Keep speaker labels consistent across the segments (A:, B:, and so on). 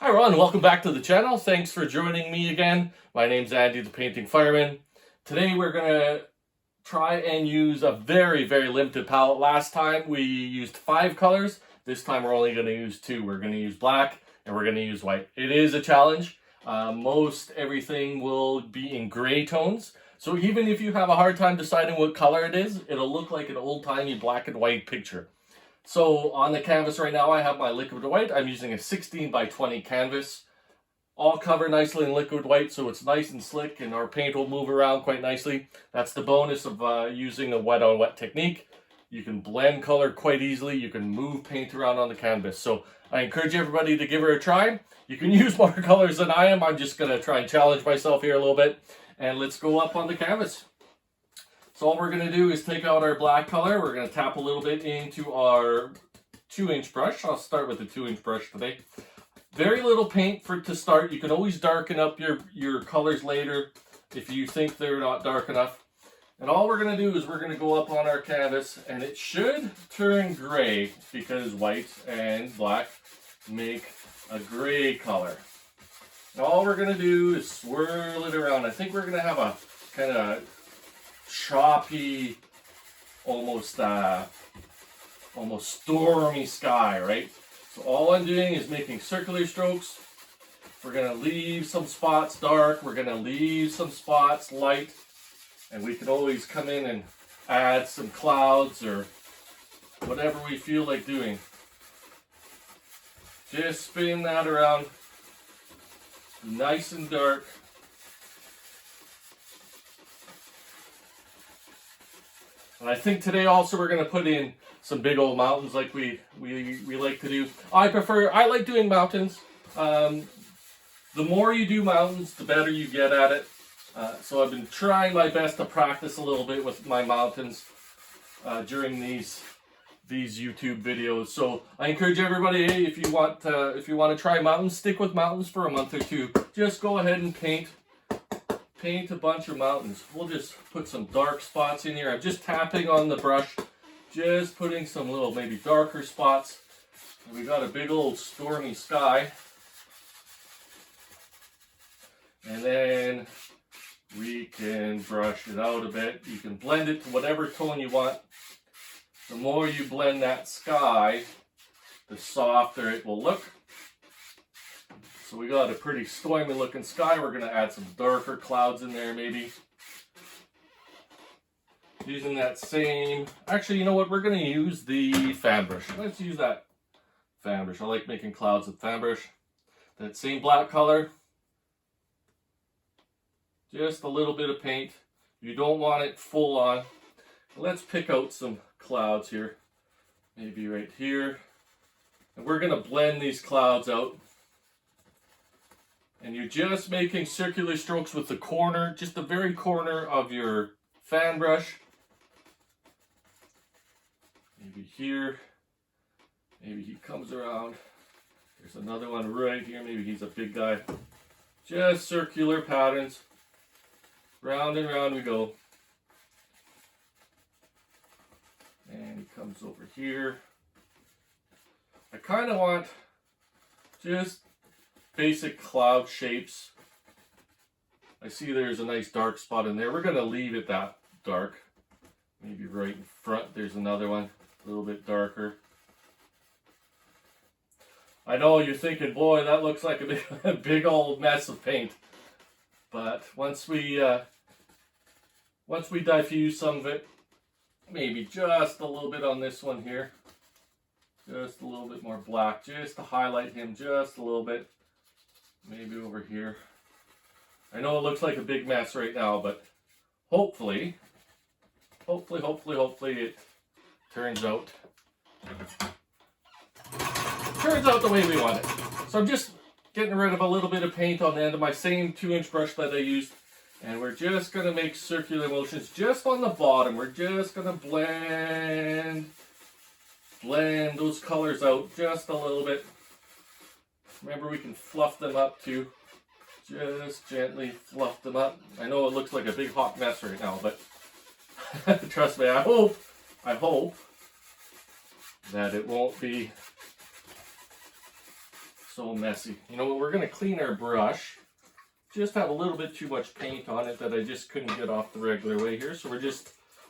A: Hi everyone, welcome back to the channel. Thanks for joining me again. My name's Andy, the Painting Fireman. Today we're going to try and use a very limited palette. Last time we used 5 colors. This time we're only going to use 2. We're going to use black and we're going to use white. It is a challenge. Most everything will be in gray tones. So even if you have a hard time deciding what color it is, it'll look like an old-timey black and white picture. So on the canvas right now, I have my liquid white. I'm using a 16 by 20 canvas, all covered nicely in liquid white, so it's nice and slick and our paint will move around quite nicely. That's the bonus of using a wet on wet technique. You can blend color quite easily. You can move paint around on the canvas. So I encourage everybody to give her a try. You can use more colors than I am. I'm just going to try and challenge myself here a little bit. And let's go up on the canvas. So all we're going to do is take out our black color. We're going to tap a little bit into our 2-inch brush. I'll start with the 2-inch brush today. Very little paint to start. You can always darken up your colors later if you think they're not dark enough. And all we're going to do is we're going to go up on our canvas, and it should turn gray because white and black make a gray color. And all we're going to do is swirl it around. I think we're going to have a kind of choppy, almost stormy sky, right? So all I'm doing is making circular strokes. We're going to leave some spots dark. We're going to leave some spots light. And we can always come in and add some clouds or whatever we feel like doing. Just spin that around. Nice and dark. And I think today also we're going to put in some big old mountains like we like to do. I like doing mountains. The more you do mountains, the better you get at it. So I've been trying my best to practice a little bit with my mountains during these YouTube videos. So I encourage everybody, hey, if you want to try mountains, stick with mountains for a month or two. Just go ahead and paint a bunch of mountains. We'll just put some dark spots in here. I'm just tapping on the brush, just putting some little maybe darker spots. And we got a big old stormy sky. And then we can brush it out a bit. You can blend it to whatever tone you want. The more you blend that sky, the softer it will look. So we got a pretty stormy looking sky. We're going to add some darker clouds in there maybe. Using that same, actually, you know what? We're going to use the fan brush. Let's use that fan brush. I like making clouds with fan brush. That same black color. Just a little bit of paint. You don't want it full on. Let's pick out some clouds here. Maybe right here. And we're going to blend these clouds out. And you're just making circular strokes with the corner, just the very corner of your fan brush. Maybe here. Maybe he comes around. There's another one right here. Maybe he's a big guy. Just circular patterns. Round and round we go. And he comes over here. I kind of want just basic cloud shapes. I see there's a nice dark spot in there. We're going to leave it that dark. Maybe right in front there's another one, a little bit darker. I know you're thinking, boy, that looks like a big old mess of paint. But once we diffuse some of it, maybe just a little bit on this one here. Just a little bit more black, just to highlight him just a little bit. Maybe over here. I know it looks like a big mess right now, but hopefully it turns out the way we want it. So I'm just getting rid of a little bit of paint on the end of my same 2-inch brush that I used. And we're just going to make circular motions just on the bottom. We're just going to blend those colors out just a little bit. Remember, we can fluff them up too. Just gently fluff them up. I know it looks like a big hot mess right now, but trust me, I hope that it won't be So messy. You know what, we're going to clean our brush. Just have a little bit too much paint on it that I just couldn't get off the regular way here. So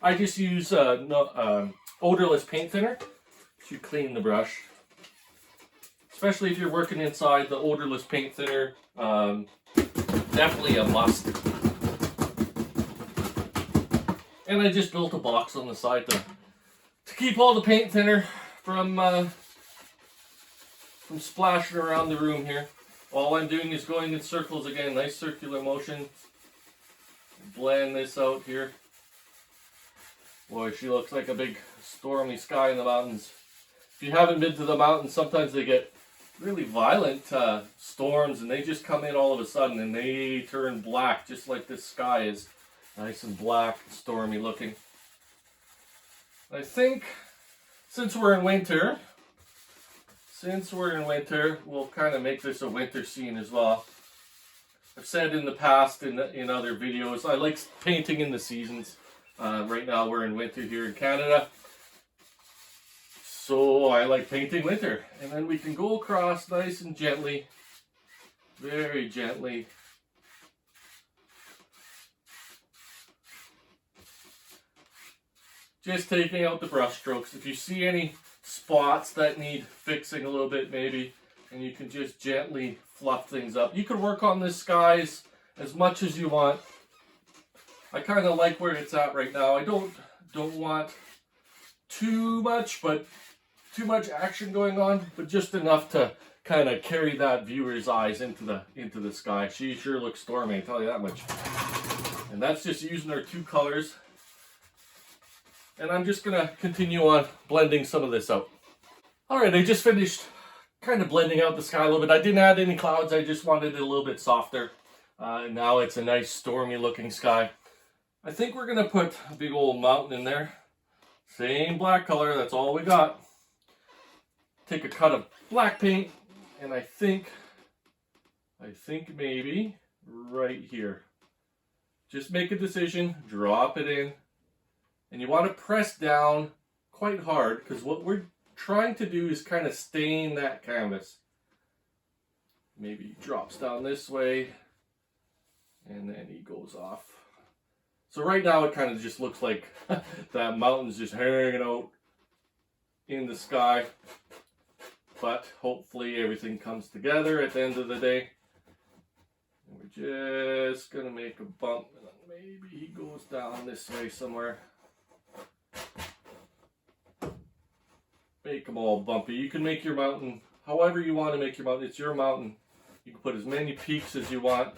A: I just use odorless paint thinner to clean the brush. Especially if you're working inside, the odorless paint thinner, definitely a must. And I just built a box on the side to keep all the paint thinner from splashing around the room here. All I'm doing is going in circles again, nice circular motion. Blend this out here. Boy, she looks like a big stormy sky in the mountains. If you haven't been to the mountains, sometimes they get really violent storms, and they just come in all of a sudden and they turn black, just like this sky is nice and black, stormy looking. I think since we're in winter, we'll kind of make this a winter scene as well. I've said in the past in other videos, I like painting in the seasons. Right now we're in winter here in Canada. So I like painting winter. And then we can go across nice and gently, very gently. Just taking out the brush strokes. If you see any spots that need fixing a little bit maybe, and you can just gently fluff things up. You can work on this skies as much as you want. I kind of like where it's at right now. I don't want too much action going on, but just enough to kind of carry that viewer's eyes into the sky. She sure looks stormy, I tell you that much. And that's just using our two colors. And I'm just going to continue on blending some of this out. Alright, I just finished kind of blending out the sky a little bit. I didn't add any clouds, I just wanted it a little bit softer. Now it's a nice stormy looking sky. I think we're going to put a big old mountain in there. Same black color, that's all we got. Take a cut of black paint, and I think maybe right here. Just make a decision, drop it in. And you want to press down quite hard, because what we're trying to do is kind of stain that canvas. Maybe he drops down this way, and then he goes off. So right now it kind of just looks like that mountain's just hanging out in the sky. But hopefully everything comes together at the end of the day. And we're just going to make a bump, and then maybe he goes down this way somewhere. Make them all bumpy. You can make your mountain however you want to make your mountain. It's your mountain. You can put as many peaks as you want.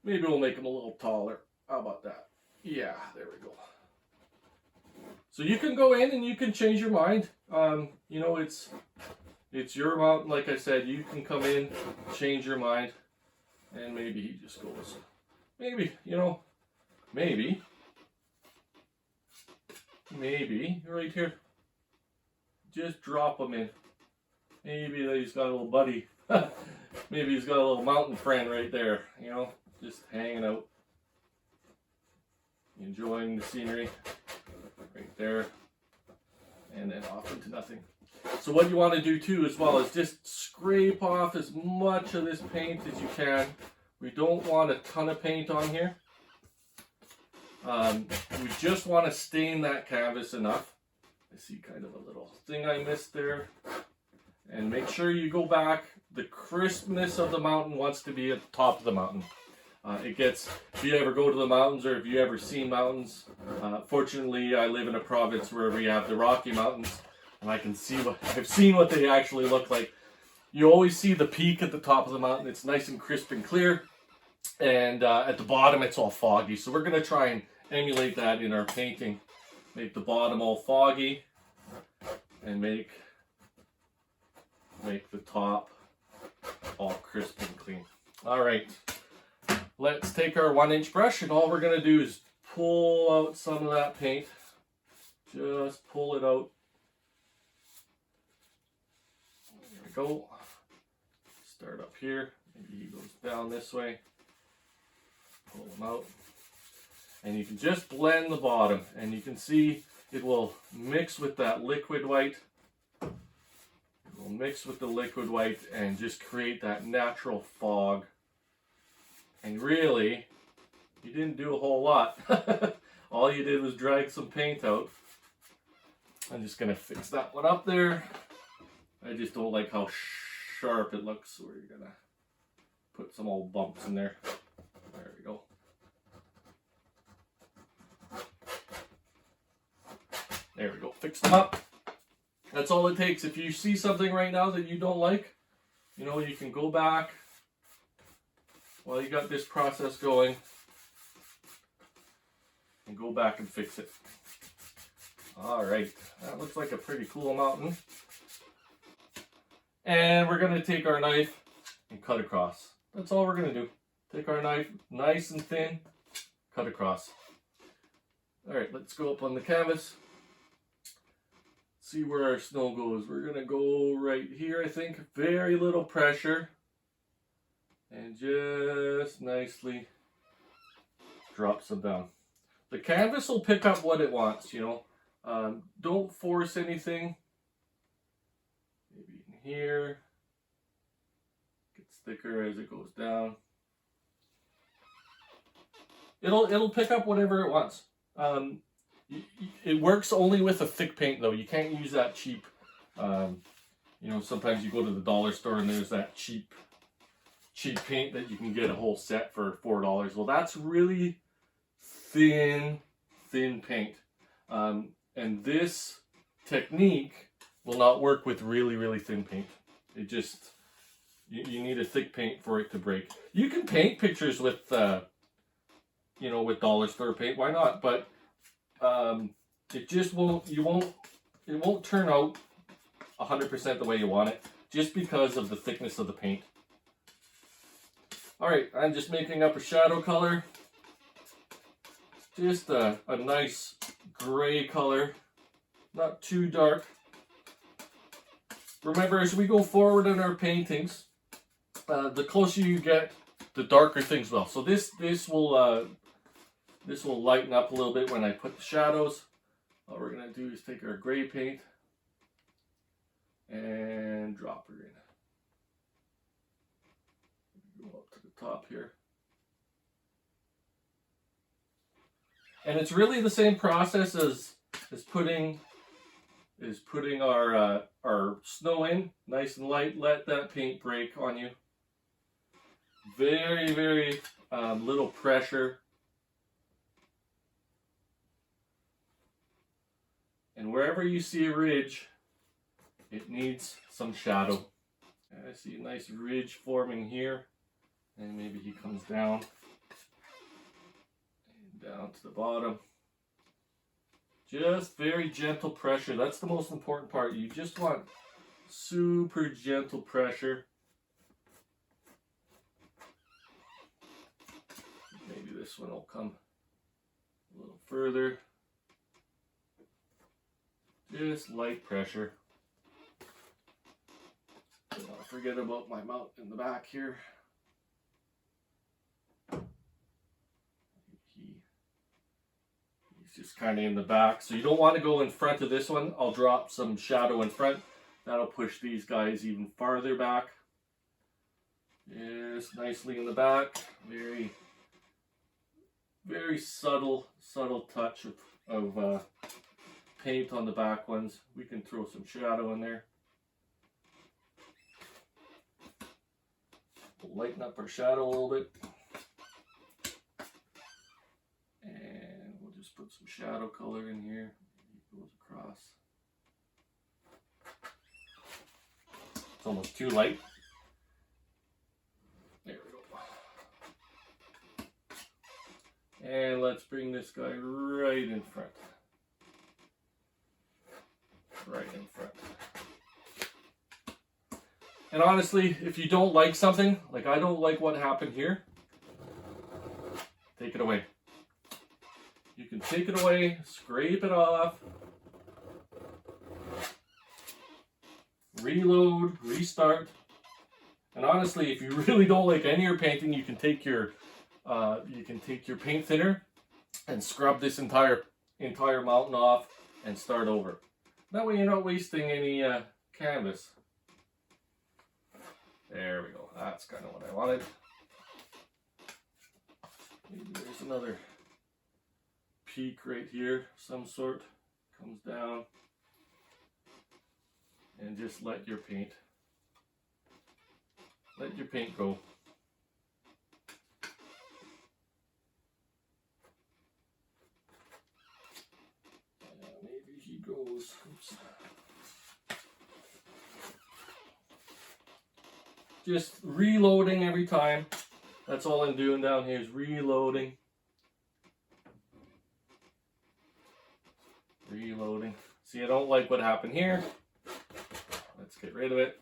A: Maybe we'll make them a little taller. How about that? Yeah, there we go. So you can go in and you can change your mind. You know, it's your mountain. Like I said, you can come in, change your mind, and maybe he just goes. Maybe, you know, maybe right here. Just drop him in. Maybe he's got a little buddy. Maybe he's got a little mountain friend right there, you know, just hanging out, enjoying the scenery right there, and then off into nothing. So what you want to do too as well is just scrape off as much of this paint as you can. We don't want a ton of paint on here. We just want to stain that canvas enough. I see kind of a little thing I missed there. And make sure you go back. The crispness of the mountain wants to be at the top of the mountain. It gets, if you ever go to the mountains or if you ever see mountains, fortunately I live in a province where we have the Rocky Mountains, and I can see I've seen what they actually look like. You always see the peak at the top of the mountain. It's nice and crisp and clear, and at the bottom it's all foggy. So we're going to try and emulate that in our painting. Make the bottom all foggy and make the top all crisp and clean. All right, let's take our 1-inch brush, and all we're going to do is pull out some of that paint. Just pull it out. There we go. Start up here. Maybe he goes down this way. Pull them out. And you can just blend the bottom, and you can see it will mix with that liquid white. It'll mix with the liquid white and just create that natural fog. And really, you didn't do a whole lot. All you did was drag some paint out. I'm just gonna fix that one up there. I just don't like how sharp it looks, so we're gonna put some old bumps in there. There we go. There we go, fix them up. That's all it takes. If you see something right now that you don't like, you know, you can go back while you got this process going and go back and fix it. All right, that looks like a pretty cool mountain. And we're gonna take our knife and cut across. That's all we're gonna do. Take our knife, nice and thin, cut across. All right, let's go up on the canvas. See where our snow goes. We're gonna go right here, I think. Very little pressure. And just nicely drop some down. The canvas will pick up what it wants, you know. Don't force anything. Maybe in here. Gets thicker as it goes down. It'll pick up whatever it wants. It works only with a thick paint though. You can't use that cheap. You know, sometimes you go to the dollar store and there's that cheap paint that you can get a whole set for $4. Well, that's really thin paint. And this technique will not work with really thin paint. It just, you need a thick paint for it to break. You can paint pictures with, you know, with dollar store paint. Why not? But it just won't, it won't turn out 100% the way you want it, just because of the thickness of the paint. All right, I'm just making up a shadow color. Just a nice gray color, not too dark. Remember, as we go forward in our paintings, the closer you get, the darker things will. So this will lighten up a little bit when I put the shadows. All we're gonna do is take our gray paint and drop her in. Go up to the top here. And it's really the same process as putting our snow in, nice and light. Let that paint break on you. Very little pressure. And wherever you see a ridge, it needs some shadow. And I see a nice ridge forming here. And maybe he comes down. And down to the bottom. Just very gentle pressure. That's the most important part. You just want super gentle pressure. Maybe this one will come a little further. Just light pressure. Don't want to forget about my mount in the back here. He's just kind of in the back. So you don't want to go in front of this one. I'll drop some shadow in front. That'll push these guys even farther back. Just nicely in the back. Very subtle touch of paint on the back ones. We can throw some shadow in there. We'll lighten up our shadow a little bit. And we'll just put some shadow color in here. It goes across. It's almost too light. There we go. And let's bring this guy right in front. Right in front. And honestly, if you don't like something, like I don't like what happened here, take it away. You can take it away, scrape it off, reload, restart. And honestly, if you really don't like any of your painting, you can take your paint thinner and scrub this entire mountain off and start over. That way you're not wasting any canvas. There we go. That's kind of what I wanted. Maybe there's another peak right here, some sort. Comes down. And just let your paint go. Maybe he goes. Oops. Just reloading every time. That's all I'm doing down here is reloading. Reloading. See, I don't like what happened here. Let's get rid of it.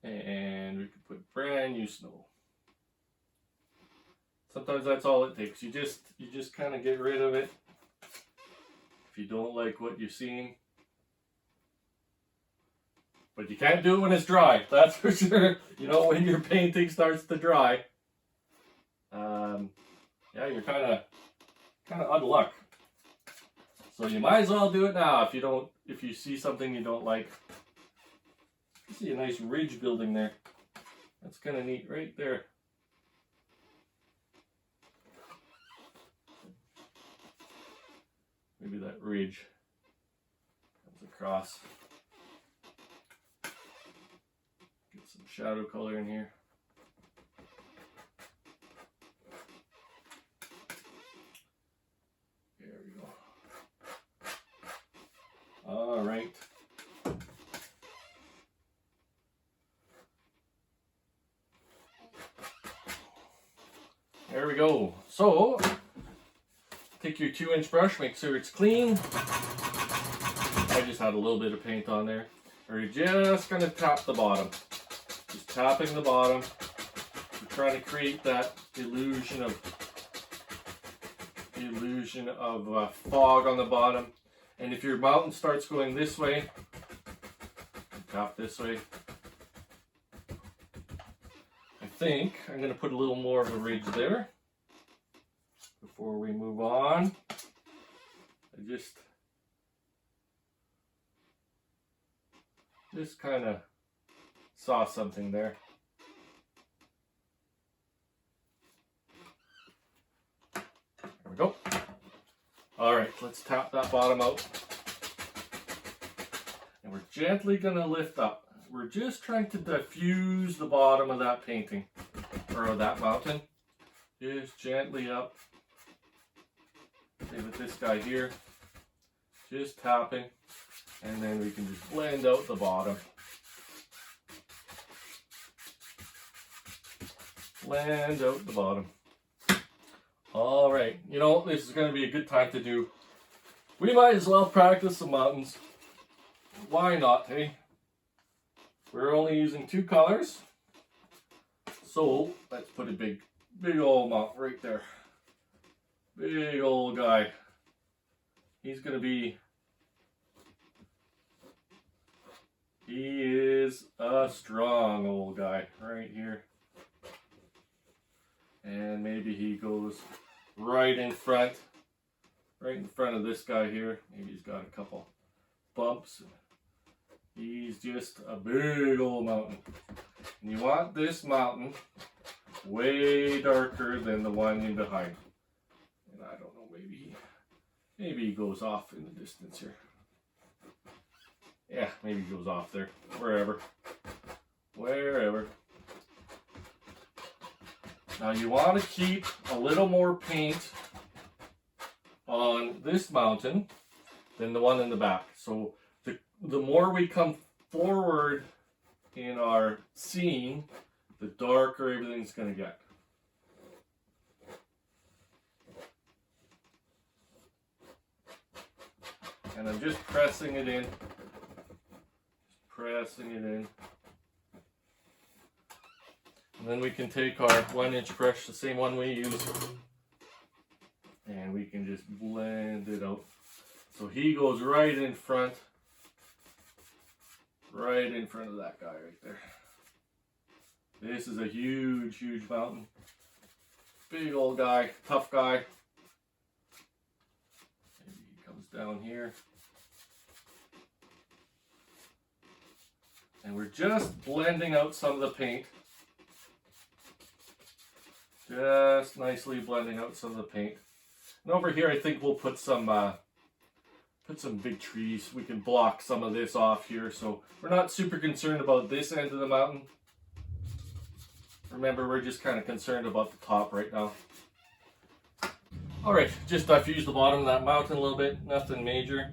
A: And we can put brand new snow. Sometimes that's all it takes. You just kind of get rid of it if you don't like what you're seeing. But you can't do it when it's dry, that's for sure. You know, when your painting starts to dry, yeah, you're kind of out of luck. So you might as well do it now if you see something you don't like. You see a nice ridge building there. That's kind of neat right there. Maybe that ridge comes across. Get some shadow color in here. There we go. All right. There we go. So, take your 2-inch brush, make sure it's clean. I just had a little bit of paint on there. We're just going to tap the bottom. Just tapping the bottom. We're trying to create that illusion of fog on the bottom. And if your mountain starts going this way, tap this way. I think I'm going to put a little more of a ridge there before we move on. I just kind of saw something there. There we go. All right, let's tap that bottom out. And we're gently going to lift up. We're just trying to diffuse the bottom of that painting, or of that mountain. Just gently up. Same with this guy here. Just tapping. And then we can just blend out the bottom. Blend out the bottom. All right, you know, this is going to be a good time to do. We might as well practice some mountains. Why not, hey? We're only using 2 colors. So, let's put a big old mountain right there. Big old guy. He's going to be... He is a strong old guy right here. And maybe he goes right in front of this guy here. Maybe he's got a couple bumps. He's just a big old mountain. And you want this mountain way darker than the one in behind. And I don't know, maybe he goes off in the distance here. Yeah, maybe he goes off there. Wherever. Now you want to keep a little more paint on this mountain than the one in the back. So the more we come forward in our scene, the darker everything's going to get. And I'm just pressing it in. And then we can take our 1-inch brush, the same one we used, and we can just blend it out. So he goes right in front of that guy right there. This is a huge mountain. Big old guy, tough guy. Maybe he comes down here. And we're just blending out some of the paint. Just nicely blending out some of the paint. And over here, I think we'll put some big trees. We can block some of this off here, so we're not super concerned about this end of the mountain. Remember, we're just kind of concerned about the top right now. All right, just diffuse the bottom of that mountain a little bit. Nothing major.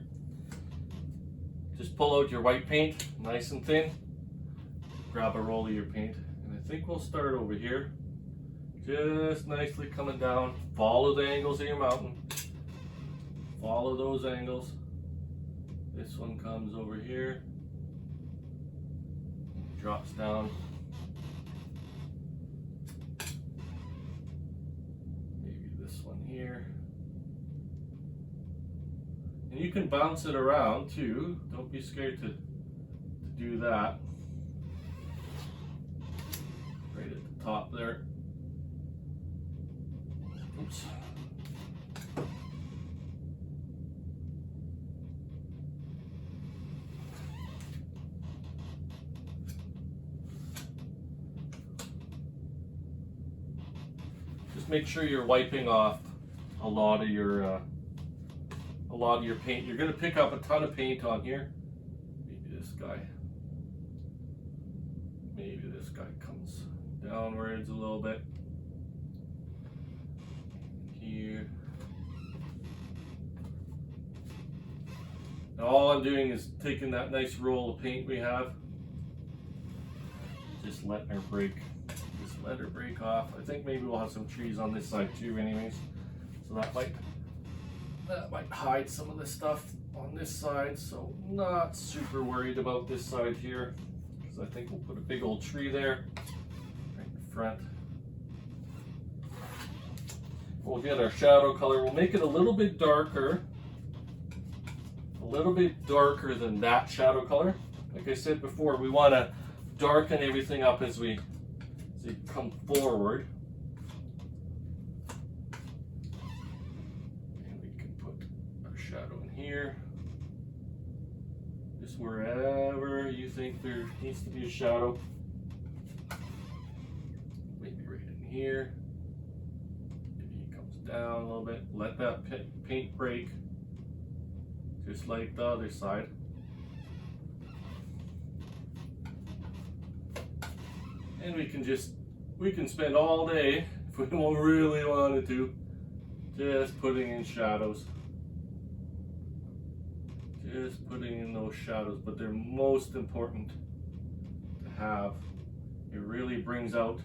A: Just pull out your white paint, nice and thin. Grab a roll of your paint, and I think we'll start over here. Just nicely coming down. Follow the angles of your mountain. Follow those angles. This one comes over here. Drops down. Maybe this one here. And you can bounce it around too. Don't be scared to do that. Right at the top there. Oops. Just make sure you're wiping off a lot of your paint. You're going to pick up a ton of paint on here. Maybe this guy. Maybe this guy comes downwards a little bit. Here. Now all I'm doing is taking that nice roll of paint we have, just letting her break. Just let her break off. I think maybe we'll have some trees on this side too anyways. So that might hide some of the stuff on this side. So not super worried about this side here, because I think we'll put a big old tree there right in front. We'll get our shadow color. We'll make it a little bit darker than that shadow color. Like I said before, we want to darken everything up as we come forward. And we can put our shadow in here. Just wherever you think there needs to be a shadow. Maybe right in here. Down a little bit, let that paint break, just like the other side. And we can spend all day, if we really wanted to, just putting in shadows. Just putting in those shadows, but they're most important to have. It really brings out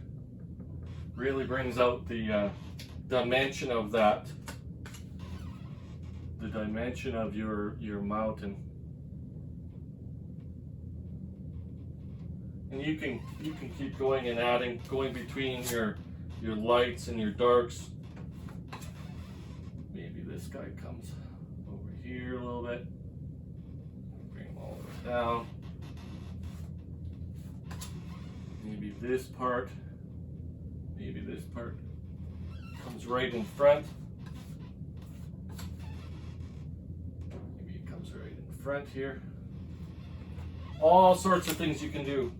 A: the dimension of that, the dimension of your mountain. And you can keep going and adding, going between your lights and your darks. Maybe this guy comes over here a little bit. Bring him all the way down. Maybe this part comes right in front. Maybe it comes right in front here. All sorts of things you can do.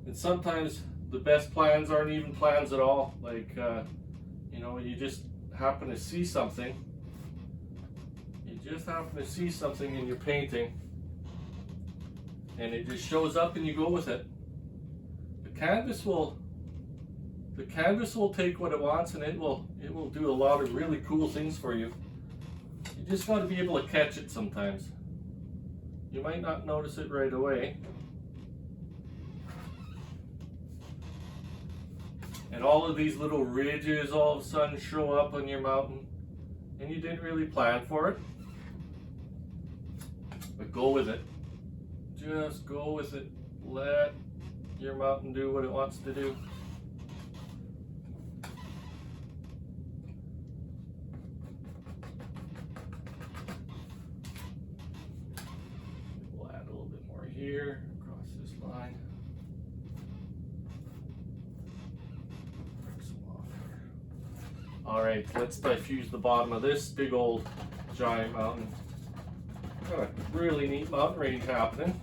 A: And sometimes the best plans aren't even plans at all. Like, you just happen to see something. You just happen to see something in your painting, and it just shows up and you go with it. The canvas will take what it wants, and it will do a lot of really cool things for you. You just got to be able to catch it sometimes. You might not notice it right away. And all of these little ridges all of a sudden show up on your mountain, and you didn't really plan for it. But go with it. Just go with it. Let your mountain do what it wants to do. We'll add a little bit more here across this line. Bring some off here. All right, let's diffuse the bottom of this big old giant mountain. Got a really neat mountain range happening.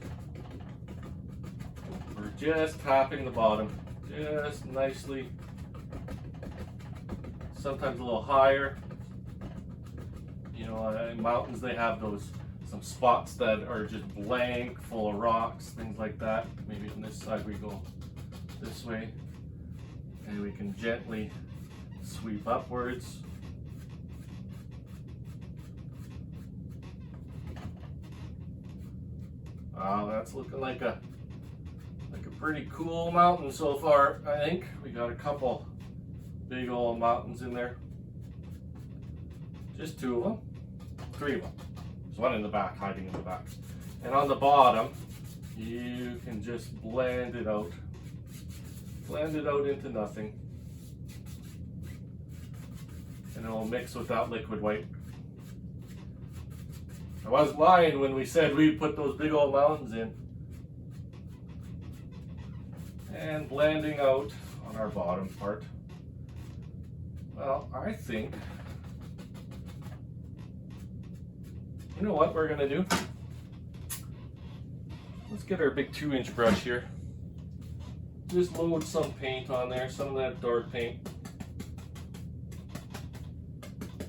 A: just tapping the bottom, just nicely, sometimes a little higher. You know, in mountains they have some spots that are just blank, full of rocks, things like that. Maybe on this side we go this way, and we can gently sweep upwards. Wow, that's looking like a pretty cool mountain so far. I think we got a couple big old mountains in there. Just 2 of them, 3 of them. There's one in the back, hiding in the back. And on the bottom, you can just blend it out into nothing. And it'll mix with that liquid white. I wasn't lying when we said we'd put those big old mountains in. And blending out on our bottom part. Well, I think, you know what we're gonna do? Let's get our big 2-inch brush here. Just load some paint on there, some of that dark paint.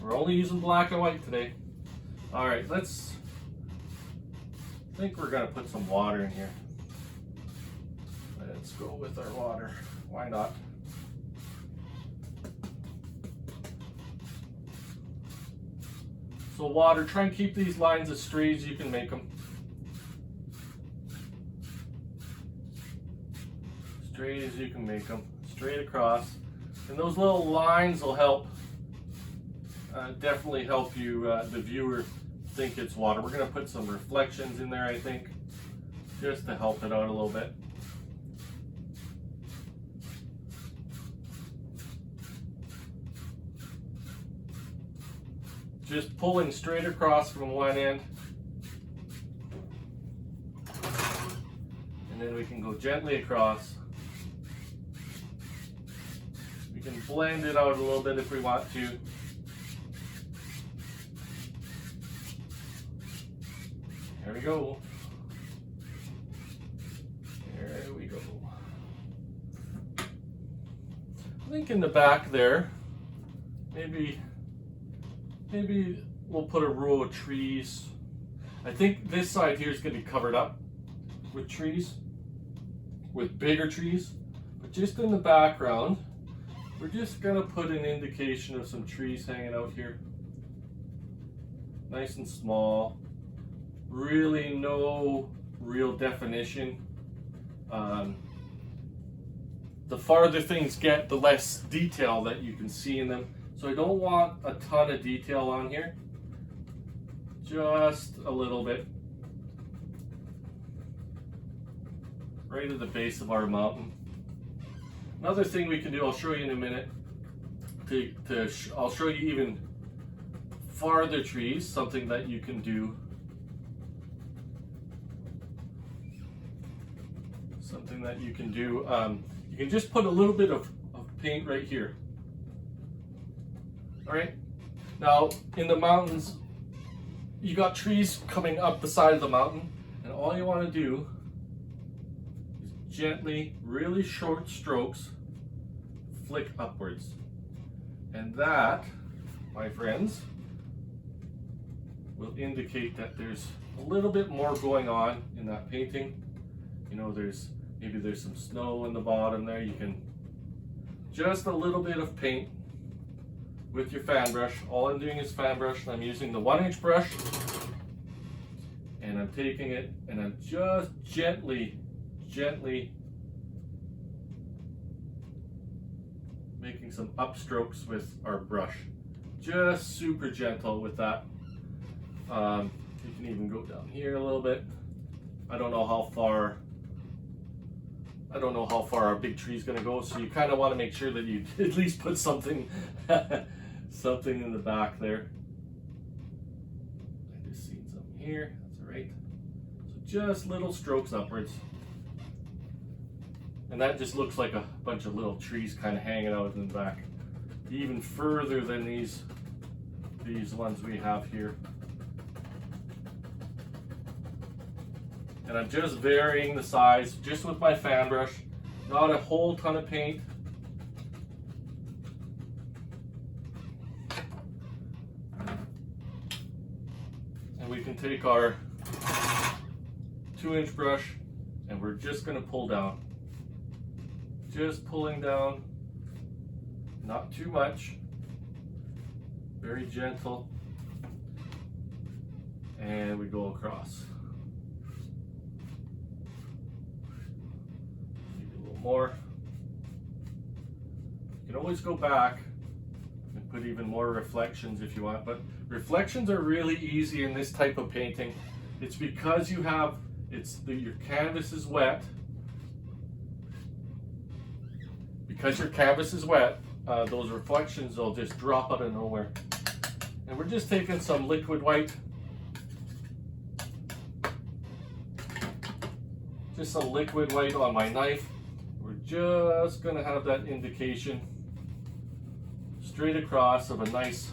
A: We're only using black and white today. All right, I think we're gonna put some water in here. Let's go with our water. Why not? So water, try and keep these lines as straight as you can make them. Straight as you can make them, straight across. And those little lines will help, definitely help you, the viewer, think it's water. We're gonna put some reflections in there, I think, just to help it out a little bit. Just pulling straight across from one end. And then we can go gently across. We can blend it out a little bit if we want to. There we go. There we go. I think in the back there, maybe we'll put a row of trees. I think this side here is going to be covered up with trees, with bigger trees. But just in the background, we're just going to put an indication of some trees hanging out here. Nice and small. Really no real definition. The farther things get, the less detail that you can see in them. So I don't want a ton of detail on here. Just a little bit. Right at the base of our mountain. Another thing we can do, I'll show you in a minute. I'll show you even farther trees, something that you can do. Something that you can do. You can just put a little bit of paint right here. All right. Now in the mountains, you got trees coming up the side of the mountain, and all you want to do is gently, really short strokes, flick upwards. And that, my friends, will indicate that there's a little bit more going on in that painting. You know, maybe there's some snow in the bottom there. You can just a little bit of paint with your fan brush. All I'm doing is fan brush, and I'm using the 1-inch brush, and I'm taking it and I'm just gently making some upstrokes with our brush. Just super gentle with that. You can even go down here a little bit. I don't know how far our big tree is going to go, so you kind of want to make sure that you at least put something something in the back there. I just seen something here. That's all right. So just little strokes upwards. And that just looks like a bunch of little trees kind of hanging out in the back. Even further than these ones we have here. And I'm just varying the size just with my fan brush. Not a whole ton of paint. And we can take our 2-inch brush and we're just going to pull down. Just pulling down, not too much, very gentle, and we go across. Maybe a little more. You can always go back and put even more reflections if you want, but reflections are really easy in this type of painting. It's because you have, your canvas is wet. Because your canvas is wet, those reflections will just drop out of nowhere. And we're just taking some liquid white. Just some liquid white on my knife. We're just going to have that indication straight across of a nice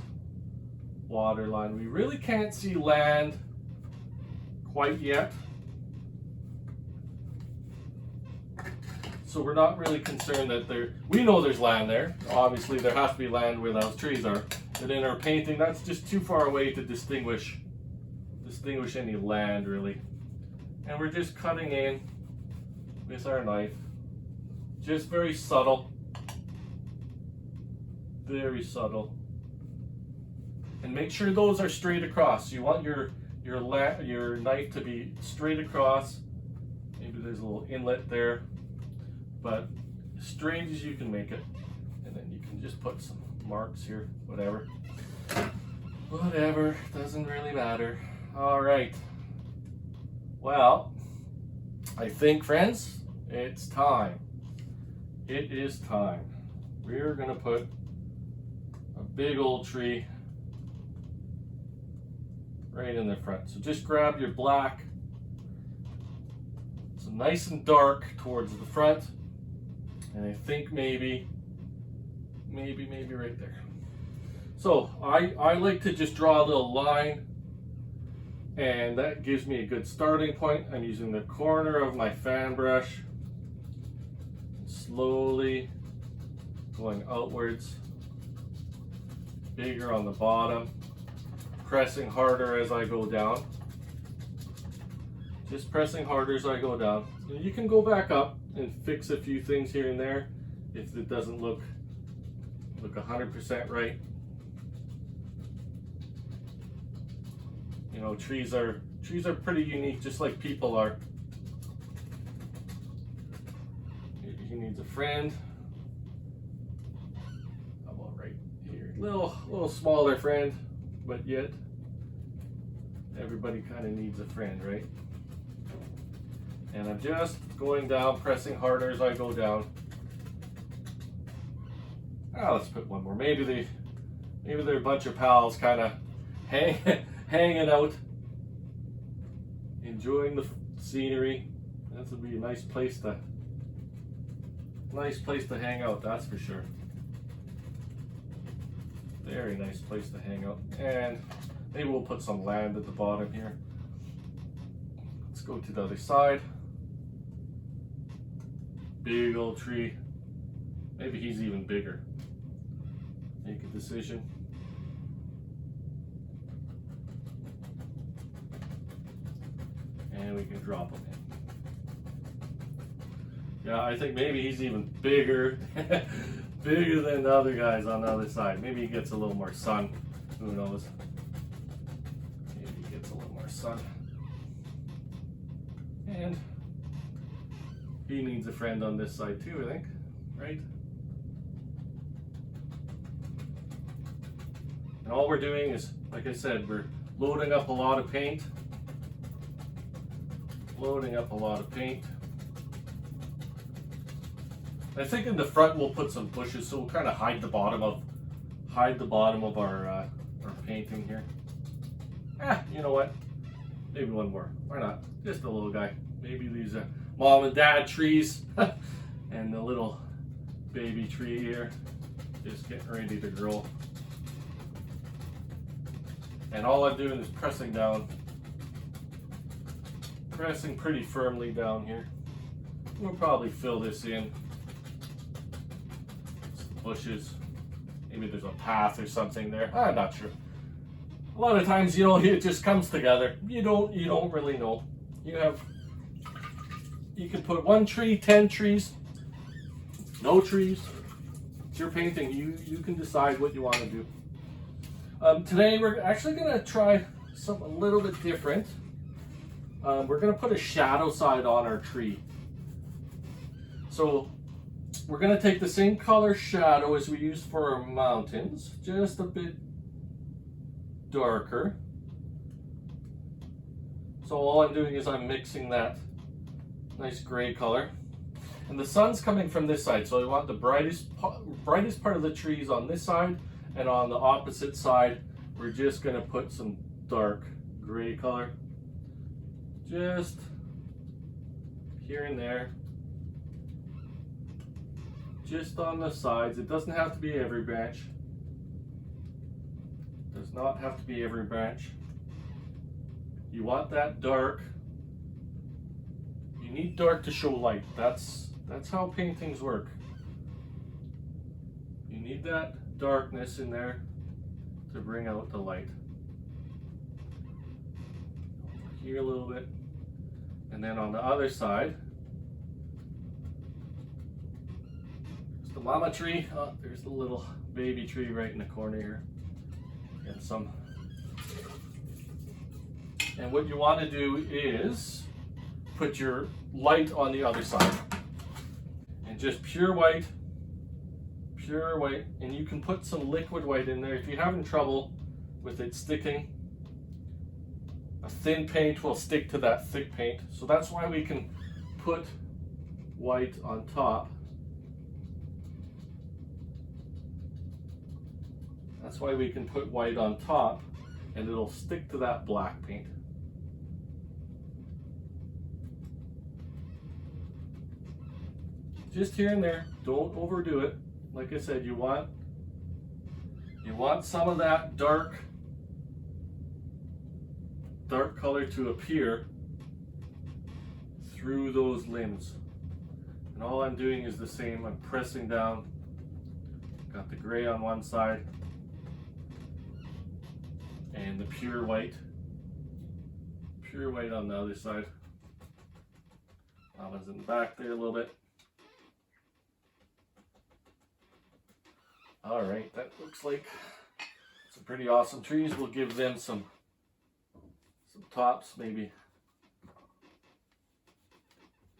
A: water line. We really can't see land quite yet. So we're not really concerned that we know there's land there. Obviously there has to be land where those trees are. But in our painting, that's just too far away to distinguish any land really. And we're just cutting in with our knife. Just very subtle. Very subtle. And make sure those are straight across. You want your knife to be straight across. Maybe there's a little inlet there. But as straight as you can make it. And then you can just put some marks here, whatever. Whatever, doesn't really matter. All right. Well, I think, friends, it's time. It is time. We're gonna put a big old tree right in the front. So just grab your black. So nice and dark towards the front. And I think maybe right there. So I like to just draw a little line, and that gives me a good starting point. I'm using the corner of my fan brush, slowly going outwards, bigger on the bottom, pressing harder as I go down. Just pressing harder as I go down. And you can go back up and fix a few things here and there if it doesn't look 100% right. You know, trees are pretty unique, just like people are. Maybe he needs a friend. How about right here? Little smaller friend, but yet everybody kind of needs a friend, right? And I'm just going down, pressing harder as I go down. Let's put one more. Maybe they're a bunch of pals kind of hanging out, enjoying the scenery. That would be a nice place to hang out, that's for sure. Very nice place to hang out. And maybe we'll put some land at the bottom here. Let's go to the other side. Big old tree. Maybe he's even bigger. Make a decision. And we can drop him in. Yeah, I think maybe he's even bigger. Bigger than the other guys on the other side. Maybe he gets a little more sun. Who knows? Maybe he gets a little more sun. And he needs a friend on this side too, I think, right? And all we're doing is, like I said, we're loading up a lot of paint. Loading up a lot of paint. I think in the front we'll put some bushes, so we'll kind of hide the bottom of our painting here. You know what? Maybe one more. Why not? Just a little guy. Maybe these mom and dad trees and the little baby tree here just getting ready to grow. And all I'm doing is pressing down pressing pretty firmly down here. We'll probably fill this in. Some bushes. Maybe there's a path or something there. I'm not sure. A lot of times, you know, it just comes together. You don't really know. You can put 1 tree, 10 trees, no trees. It's your painting. You can decide what you want to do. Today we're actually going to try something a little bit different. We're going to put a shadow side on our tree. So we're going to take the same color shadow as we used for our mountains, just a bit darker. So all I'm doing is I'm mixing that nice gray color. And the sun's coming from this side, so I want the brightest part of the trees on this side, and on the opposite side, we're just going to put some dark gray color. Just here and there. Just on the sides. It doesn't have to be every branch. Does not have to be every branch. You want that dark. You need dark to show light. That's how paintings work. You need that darkness in there to bring out the light. Here a little bit. And then on the other side, there's the mama tree. Oh, there's the little baby tree right in the corner here. And some. And what you want to do is put your light on the other side. And just pure white, and you can put some liquid white in there if you're having trouble with it sticking. A thin paint will stick to that thick paint, so that's why we can put white on top. That's why we can put white on top, and it'll stick to that black paint. Just here and there, don't overdo it. Like I said, you want some of that dark color to appear through those limbs. And all I'm doing is the same. I'm pressing down. Got the gray on one side and the pure white on the other side. Mama's in the back there a little bit. All right, that looks like some pretty awesome trees. We'll give them some tops, maybe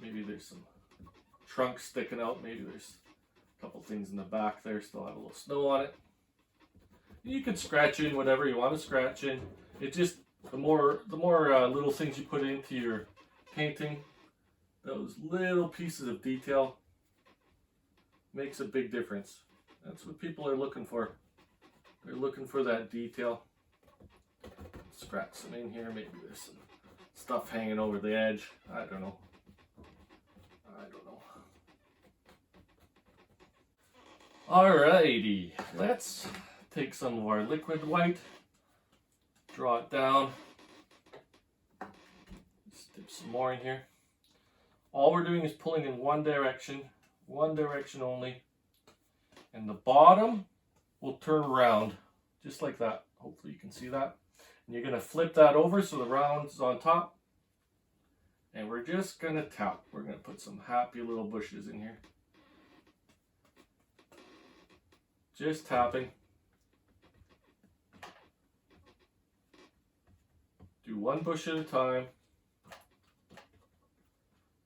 A: there's some trunks sticking out. Maybe there's a couple things in the back there still have a little snow on it. You can scratch in whatever you want to scratch in. It just the more little things you put into your painting, those little pieces of detail makes a big difference. That's what people are looking for. They're looking for that detail. Scratch some in here. Maybe there's some stuff hanging over the edge. I don't know. Alrighty, let's take some of our liquid white, draw it down, just dip some more in here. All we're doing is pulling in one direction only, and the bottom will turn around just like that. Hopefully you can see that. And you're going to flip that over so the round's on top, and we're just going to tap. We're going to put some happy little bushes in here. Just tapping. Do one bush at a time.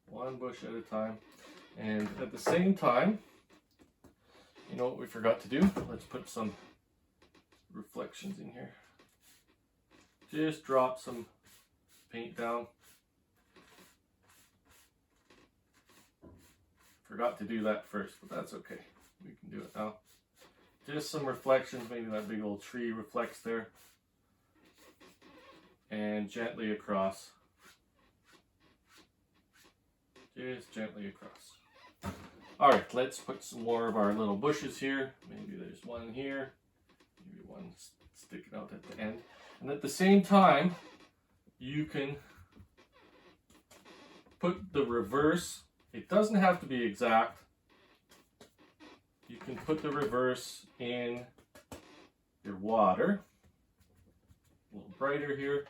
A: One bush at a time. And at the same time, you know what we forgot to do? Let's put some reflections in here. Just drop some paint down. Forgot to do that first, but that's okay. We can do it now. Just some reflections, maybe that big old tree reflects there. And gently across. Just gently across. Alright, let's put some more of our little bushes here. Maybe there's one here. Maybe one sticking out at the end. And at the same time, you can put the reverse. It doesn't have to be exact. You can put the reverse in your water. A little brighter here.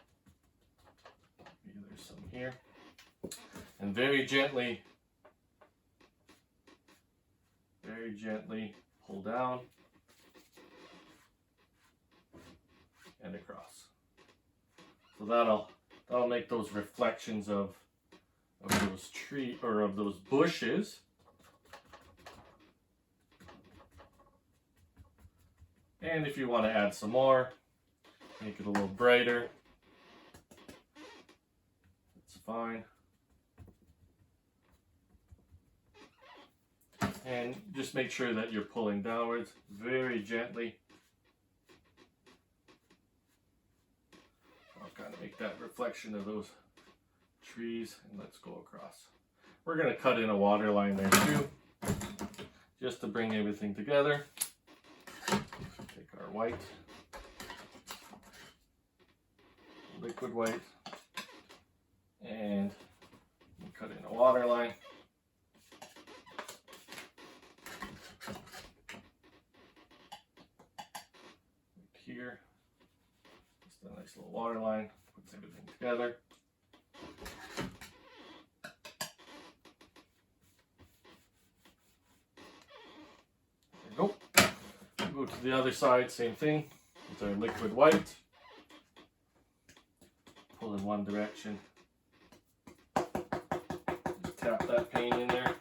A: Maybe there's some here. And very gently pull down and across. So that'll make those reflections of those of those bushes. And if you want to add some more, make it a little brighter. That's fine. And just make sure that you're pulling downwards very gently. I'll kind of make that reflection of those trees, and let's go across. We're going to cut in a water line there too, just to bring everything together. Take our white, liquid white, and cut in a water line. Here, just a nice little water line, puts everything together. There we go. Go to the other side, same thing. It's our liquid white. Pull in one direction. Just tap that paint in there.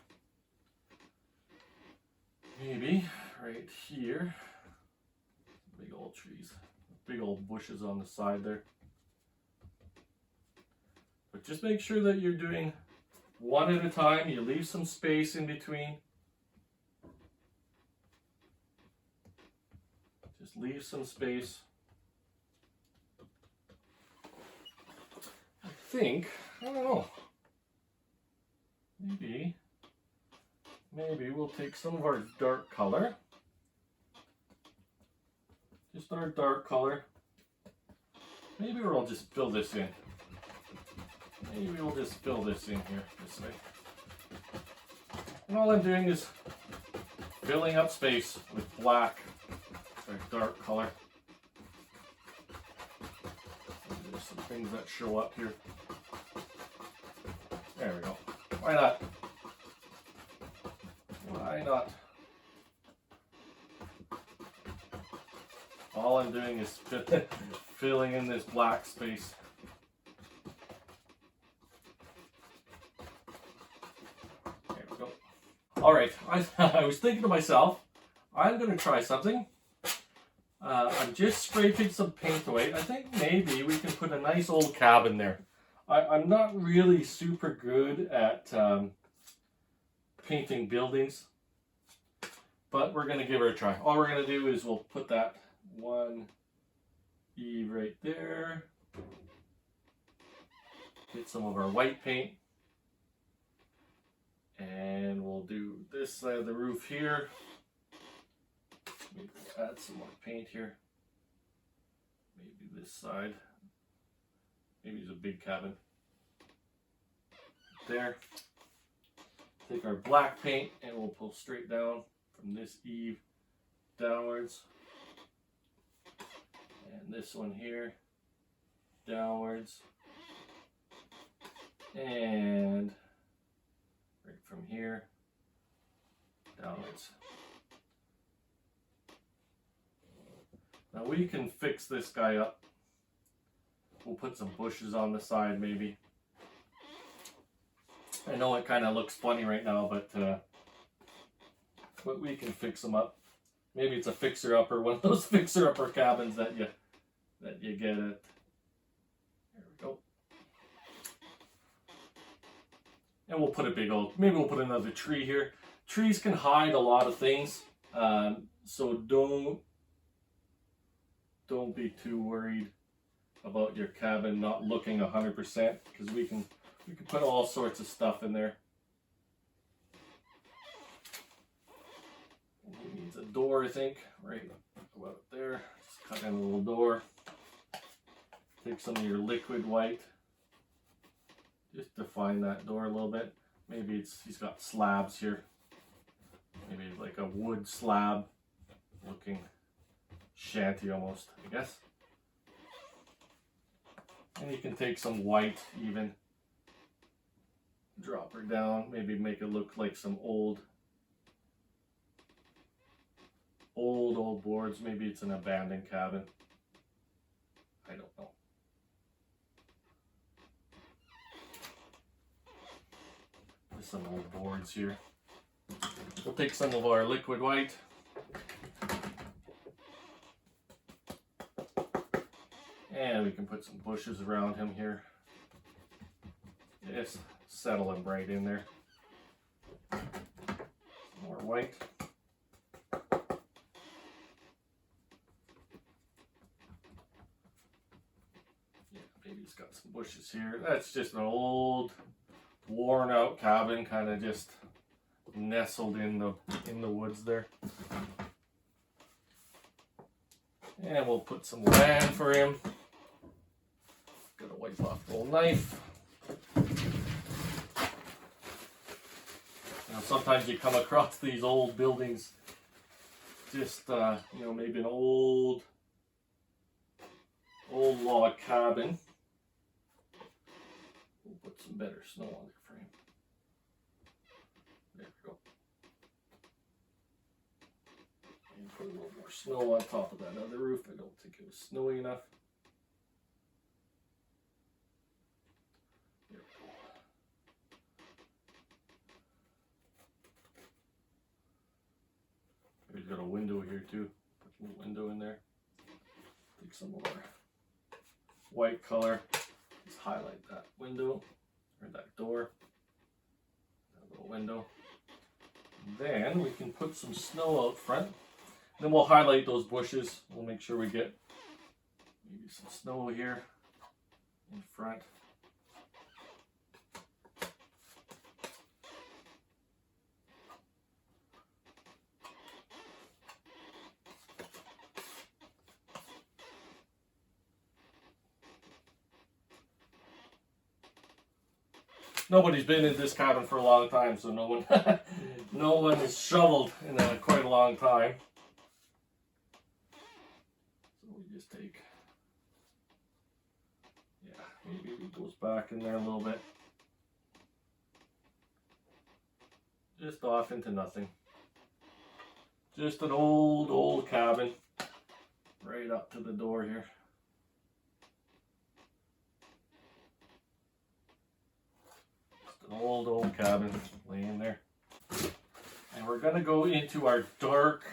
A: Maybe right here. Big old trees, big old bushes on the side there. But just make sure that you're doing one at a time. You leave some space in between. Just leave some space. I don't know, maybe we'll take some of our dark color. Just our dark color. Maybe we'll just fill this in. Maybe we'll just fill this in here, this way. And all I'm doing is filling up space with black, our dark color. There's some things that show up here. There we go. Why not? Why not? All I'm doing is filling in this black space. There we go. All right, I was thinking to myself, I'm going to try something. I'm just scraping some paint away. I think maybe we can put a nice old cabin there. I'm not really super good at painting buildings, but we're going to give it a try. All we're going to do is we'll put that one eave right there. Get some of our white paint. And we'll do this side of the roof here. Maybe we'll add some more paint here. Maybe this side. Maybe it's a big cabin. There. Take our black paint and we'll pull straight down from this eave downwards. And this one here downwards. And right from here downwards. Now we can fix this guy up. We'll put some bushes on the side maybe. I know it kind of looks funny right now, but we can fix them up. Maybe it's a fixer-upper, one of those fixer-upper cabins that you get at. There we go. And we'll put a big old, maybe we'll put another tree here. Trees can hide a lot of things, so don't be too worried about your cabin not looking 100%, because we can put all sorts of stuff in there. It needs a door, I think, right about there. Just cut in a little door. Take some of your liquid white. Just define that door a little bit. Maybe he's got slabs here. Maybe like a wood slab looking shanty almost, I guess. And you can take some white even. Drop her down. Maybe make it look like some old boards. Maybe it's an abandoned cabin. I don't know. There's some old boards here. We'll take some of our liquid white. And we can put some bushes around him here. Just settle him right in there. More white. Maybe he's got some bushes here. That's just an old, worn out cabin, kind of just nestled in the woods there. And we'll put some land for him. Gotta wipe off the old knife. Now sometimes you come across these old buildings, just you know, maybe an old log cabin. We'll put some better snow on the frame. There we go. And put a little more snow on top of that other roof. I don't think it was snowy enough. There we go. We've got a window here too. Put a little window in there. Take some of our white color. Just highlight that window or that door. That little window. And then we can put some snow out front. Then we'll highlight those bushes. We'll make sure we get maybe some snow here in front. Nobody's been in this cabin for a long time, so no one has shoveled in quite a long time. So we just take, maybe it goes back in there a little bit. Just off into nothing. Just an old cabin right up to the door here. An old cabin laying there. And we're going to go into our dark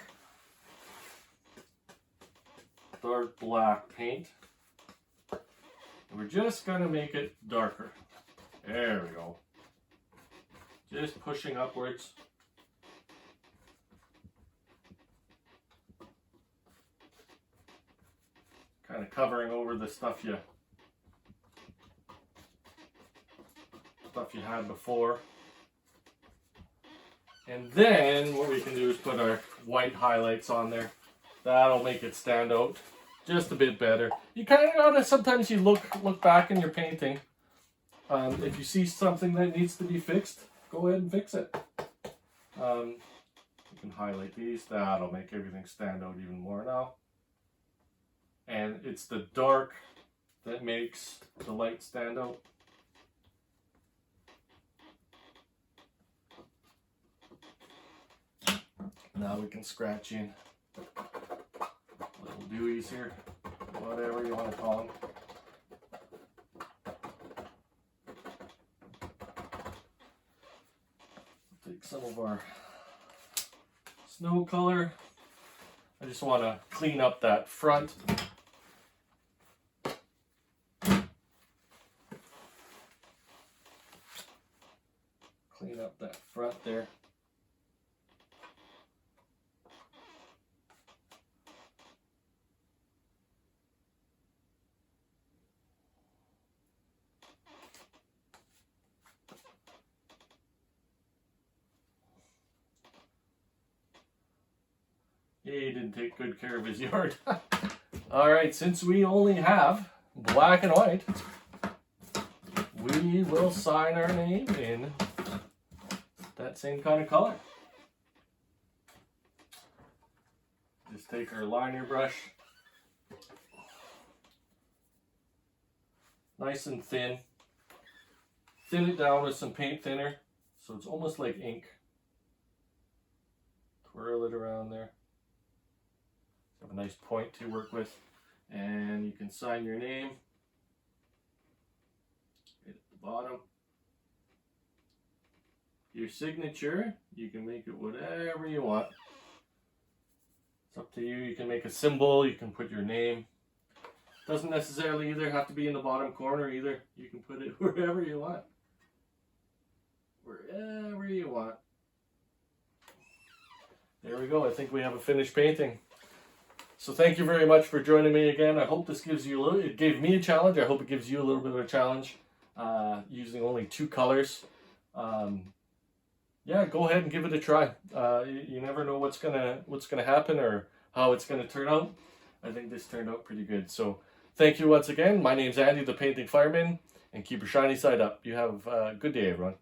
A: black paint. And we're just going to make it darker. There we go. Just pushing upwards. Kind of covering over the stuff you had before. And then what we can do is put our white highlights on there. That'll make it stand out just a bit better. You kind of gotta, sometimes you look back in your painting. If you see something that needs to be fixed, go ahead and fix it. You can highlight these. That'll make everything stand out even more now. And it's the dark that makes the light stand out. Now we can scratch in little dewies here, whatever you want to call them. Take some of our snow color. I just want to clean up that front. Clean up that front there. He didn't take good care of his yard. Alright, since we only have black and white, we will sign our name in that same kind of color. Just take our liner brush, nice and thin it down with some paint thinner so it's almost like ink. Twirl it around there. Have a nice point to work with, and you can sign your name right at the bottom. Your signature, you can make it whatever you want. It's up to you. You can make a symbol, you can put your name. Doesn't necessarily either have to be in the bottom corner either. You can put it wherever you want. Wherever you want. There we go. I think we have a finished painting. So thank you very much for joining me again. I hope this gives you it gave me a challenge. I hope it gives you a little bit of a challenge using only 2 colors. Yeah, go ahead and give it a try. You never know what's gonna happen or how it's gonna turn out. I think this turned out pretty good. So thank you once again. My name's Andy, the Painting Fireman, and keep your shiny side up. You have a good day, everyone.